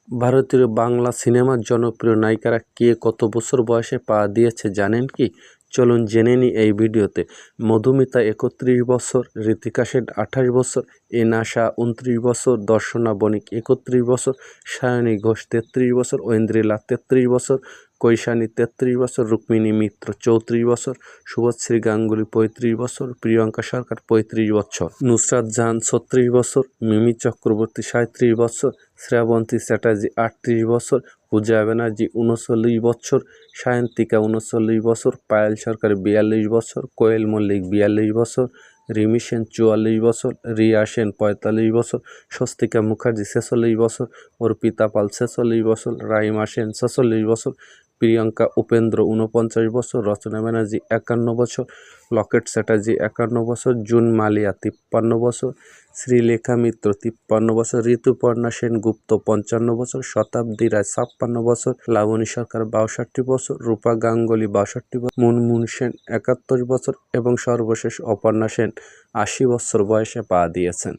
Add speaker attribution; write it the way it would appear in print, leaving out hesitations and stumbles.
Speaker 1: ভারতীয় বাংলা সিনেমার জনপ্রিয় নায়িকারা কে কত বছর বয়সে পা দিয়েছে জানেন কি? চলুন জেনে নিই এই ভিডিওতে। মধুমিতা ৩১ বছর, ঋতিকা সেন ২৮ বছর, এনাশা ২৯ বছর, দর্শনা বণিক ৩১ বছর, সায়নী ঘোষ ৩৩ বছর, ঐন্দ্রিলা ৩৩ বছর, কৈশানী ৩৩ বছর, রুক্মিণী মিত্র ৩৪ বছর, শুভশ্রী গাঙ্গুলি ৩৫ বছর, প্রিয়ঙ্কা সরকার ৩৫ বছর, নুসরাত জাহান ৩৬ বছর, মিমি চক্রবর্তী ৩৭ বছর, শ্রাবন্তী চ্যাটার্জি ৩৮ বছর, পূজা ব্যানার্জি ৩৯ বছর, সায়ন্তিকা ৩৯ বছর, পায়েল সরকার ৪২ বছর, কোয়েল মল্লিক ৪২ বছর, রিমি সেন ৪৪ বছর, রিয়া সেন ৪৫ বছর, স্বস্তিকা মুখার্জি ৪৬ বছর, অর্পিতা পাল ৪৬ বছর, রাইমা সেন ৪৬ বছর, প্রিয়ঙ্কা উপেন্দ্র ৪৯ বছর, রচনা ব্যানার্জি ৫১ বছর, লকেট চ্যাটার্জি ৫১ বছর, জুন মালিয়া ৫৩ বছর, শ্রীলেখা মিত্র ৫৩ বছর, ঋতুপর্ণা সেনগুপ্ত ৫৫ বছর, শতাব্দী রায় ৫৬ বছর, লাবণী সরকার ৬২ বছর, রূপা গাঙ্গুলি ৬২ বছর, মুনমুন সেন ৭১ বছর এবং সর্বশেষ অপর্ণা সেন ৮০ বছর বয়সে পা দিয়েছেন।